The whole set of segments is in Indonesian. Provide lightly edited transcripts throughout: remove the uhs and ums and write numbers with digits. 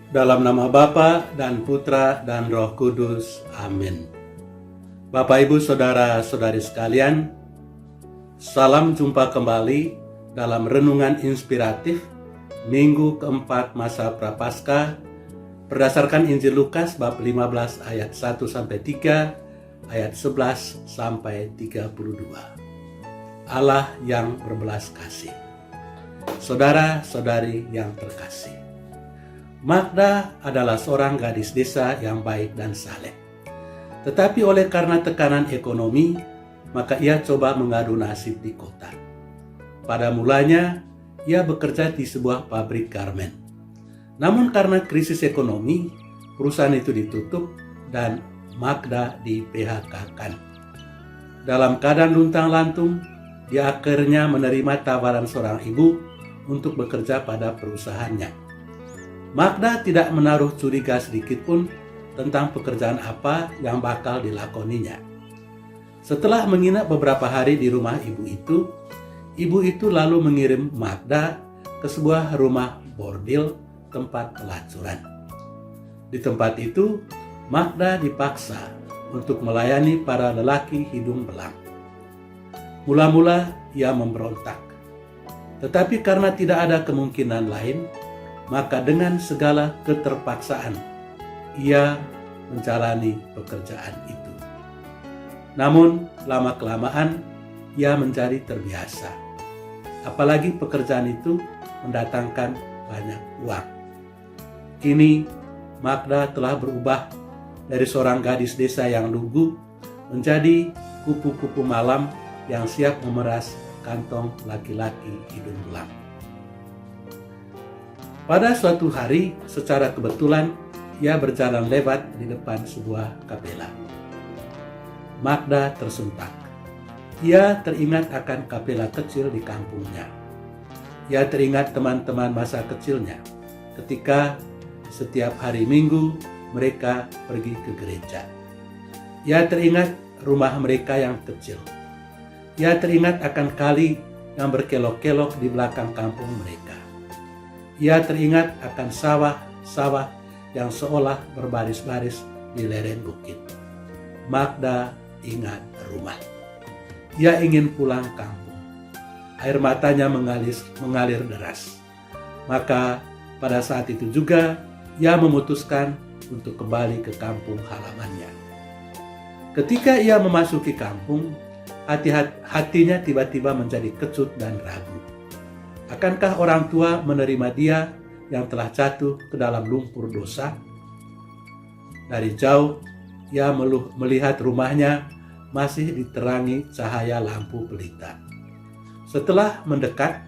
Dalam nama Bapa dan Putra dan Roh Kudus. Amin. Bapak, Ibu, Saudara-saudari sekalian, salam jumpa kembali dalam renungan inspiratif Minggu keempat masa Prapaskah berdasarkan Injil Lukas bab 15 ayat 1-3, ayat 11-32. Allah yang berbelas kasih. Saudara-saudari yang terkasih, Magda adalah seorang gadis desa yang baik dan saleh. Tetapi oleh karena tekanan ekonomi, maka ia coba mengadu nasib di kota. Pada mulanya, ia bekerja di sebuah pabrik garmen. Namun karena krisis ekonomi, perusahaan itu ditutup dan Magda di-PHK-kan. Dalam keadaan luntang-lantung, dia akhirnya menerima tawaran seorang ibu untuk bekerja pada perusahaannya. Magda tidak menaruh curiga sedikit pun tentang pekerjaan apa yang bakal dilakoninya. Setelah menginap beberapa hari di rumah ibu itu lalu mengirim Magda ke sebuah rumah bordil tempat pelacuran. Di tempat itu, Magda dipaksa untuk melayani para lelaki hidung belang. Mula-mula ia memberontak, tetapi karena tidak ada kemungkinan lain, maka dengan segala keterpaksaan, ia menjalani pekerjaan itu. Namun, lama-kelamaan, ia menjadi terbiasa. Apalagi pekerjaan itu mendatangkan banyak uang. Kini, Magda telah berubah dari seorang gadis desa yang lugu menjadi kupu-kupu malam yang siap memeras kantong laki-laki hidung belang. Pada suatu hari, secara kebetulan, ia berjalan lewat di depan sebuah kapela. Magda tersentak. Ia teringat akan kapela kecil di kampungnya. Ia teringat teman-teman masa kecilnya ketika setiap hari Minggu mereka pergi ke gereja. Ia teringat rumah mereka yang kecil. Ia teringat akan kali yang berkelok-kelok di belakang kampung mereka. Ia teringat akan sawah-sawah yang seolah berbaris-baris di lereng bukit. Magda ingat rumah. Ia ingin pulang kampung. Air matanya mengalir deras. Maka pada saat itu juga ia memutuskan untuk kembali ke kampung halamannya. Ketika ia memasuki kampung, hatinya tiba-tiba menjadi kecut dan ragu. Akankah orang tua menerima dia yang telah jatuh ke dalam lumpur dosa? Dari jauh, ia melihat rumahnya masih diterangi cahaya lampu pelita. Setelah mendekat,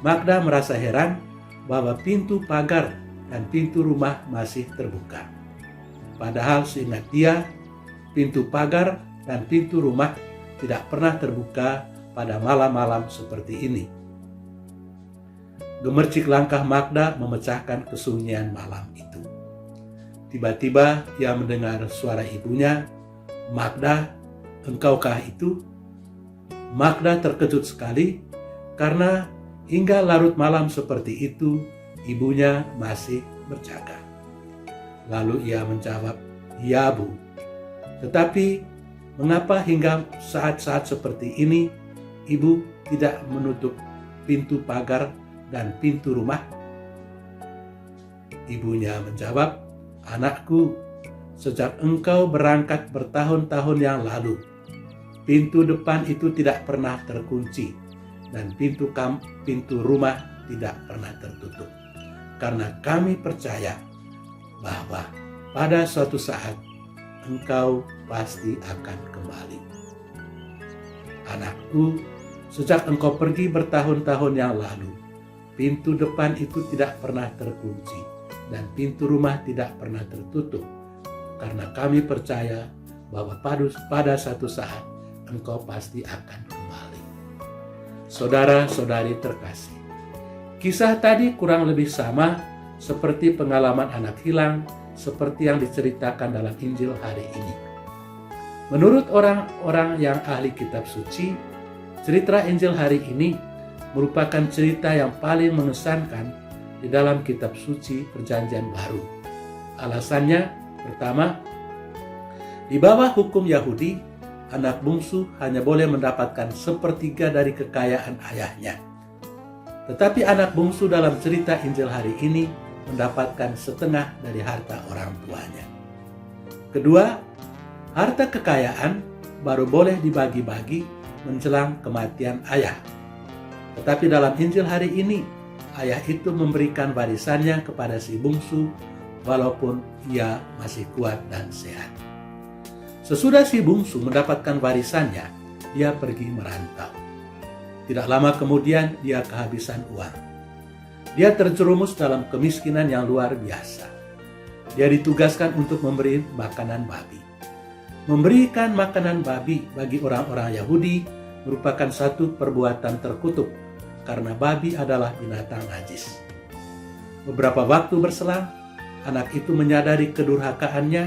Magda merasa heran bahwa pintu pagar dan pintu rumah masih terbuka. Padahal seingat dia, pintu pagar dan pintu rumah tidak pernah terbuka pada malam-malam seperti ini. Gemercik langkah Magda memecahkan kesunyian malam itu. Tiba-tiba ia mendengar suara ibunya, "Magda, engkaukah itu?" Magda terkejut sekali karena hingga larut malam seperti itu ibunya masih berjaga. Lalu ia menjawab, "Ya, Bu." Tetapi mengapa hingga saat-saat seperti ini ibu tidak menutup pintu pagar dan pintu rumah? Ibunya menjawab, "Anakku, sejak engkau berangkat bertahun-tahun yang lalu, pintu depan itu tidak pernah terkunci dan pintu rumah tidak pernah tertutup. Karena kami percaya bahwa pada suatu saat engkau pasti akan kembali. Anakku, sejak engkau pergi bertahun-tahun yang lalu, pintu depan itu tidak pernah terkunci dan pintu rumah tidak pernah tertutup, karena kami percaya bahwa pada satu saat engkau pasti akan kembali." Saudara-saudari terkasih, kisah tadi kurang lebih sama seperti pengalaman anak hilang seperti yang diceritakan dalam Injil hari ini. Menurut orang-orang yang ahli kitab suci, cerita Injil hari ini merupakan cerita yang paling mengesankan di dalam kitab suci Perjanjian Baru. Alasannya, pertama, di bawah hukum Yahudi, anak bungsu hanya boleh mendapatkan sepertiga dari kekayaan ayahnya. Tetapi anak bungsu dalam cerita Injil hari ini mendapatkan setengah dari harta orang tuanya. Kedua, harta kekayaan baru boleh dibagi-bagi menjelang kematian ayah. Tetapi dalam Injil hari ini, ayah itu memberikan warisannya kepada si bungsu walaupun ia masih kuat dan sehat. Sesudah si bungsu mendapatkan warisannya, dia pergi merantau. Tidak lama kemudian dia kehabisan uang. Dia terjerumus dalam kemiskinan yang luar biasa. Dia ditugaskan untuk memberi makanan babi. Memberikan makanan babi bagi orang-orang Yahudi merupakan satu perbuatan terkutuk karena babi adalah binatang najis. Beberapa waktu berselang, anak itu menyadari kedurhakaannya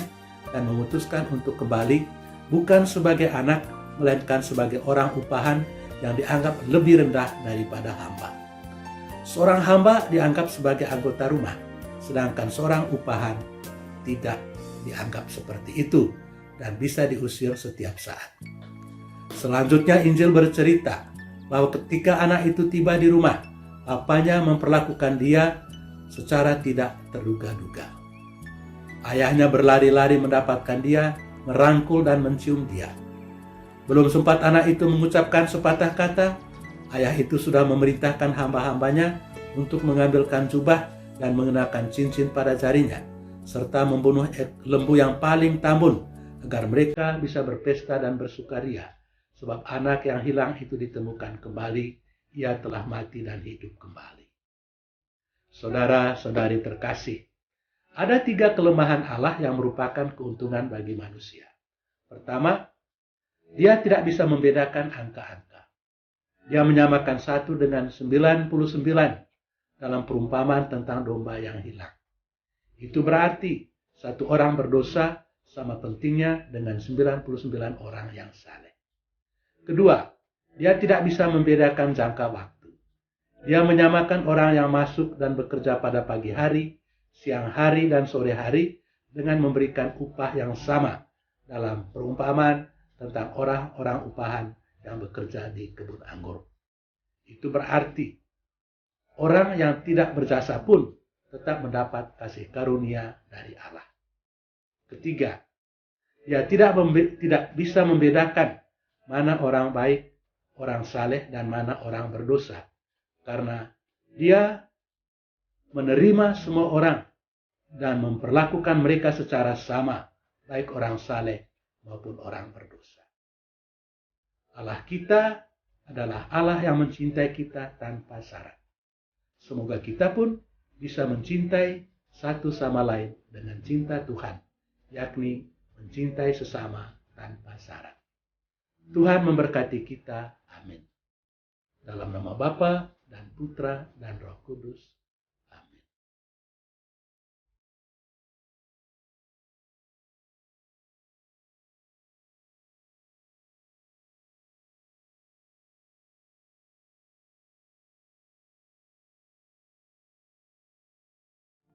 dan memutuskan untuk kembali bukan sebagai anak, melainkan sebagai orang upahan yang dianggap lebih rendah daripada hamba. Seorang hamba dianggap sebagai anggota rumah, sedangkan seorang upahan tidak dianggap seperti itu dan bisa diusir setiap saat. Selanjutnya Injil bercerita bahwa ketika anak itu tiba di rumah, bapaknya memperlakukan dia secara tidak terduga-duga. Ayahnya berlari-lari mendapatkan dia, merangkul dan mencium dia. Belum sempat anak itu mengucapkan sepatah kata, ayah itu sudah memerintahkan hamba-hambanya untuk mengambilkan jubah dan mengenakan cincin pada jarinya, serta membunuh lembu yang paling tambun agar mereka bisa berpesta dan bersukaria, sebab anak yang hilang itu ditemukan kembali, ia telah mati dan hidup kembali. Saudara-saudari terkasih, ada 3 kelemahan Allah yang merupakan keuntungan bagi manusia. Pertama, dia tidak bisa membedakan angka-angka. Dia menyamakan 1 dengan 99 dalam perumpamaan tentang domba yang hilang. Itu berarti 1 orang berdosa sama pentingnya dengan 99 orang yang saleh. Kedua, dia tidak bisa membedakan jangka waktu. Dia menyamakan orang yang masuk dan bekerja pada pagi hari, siang hari, dan sore hari dengan memberikan upah yang sama dalam perumpamaan tentang orang-orang upahan yang bekerja di kebun anggur. Itu berarti orang yang tidak berjasa pun tetap mendapat kasih karunia dari Allah. Ketiga, dia tidak bisa membedakan mana orang baik, orang saleh, dan mana orang berdosa, karena dia menerima semua orang dan memperlakukan mereka secara sama, baik orang saleh maupun orang berdosa. Allah kita adalah Allah yang mencintai kita tanpa syarat. Semoga kita pun bisa mencintai satu sama lain dengan cinta Tuhan, yakni mencintai sesama tanpa syarat. Tuhan memberkati kita. Amin. Dalam nama Bapa dan Putra dan Roh Kudus.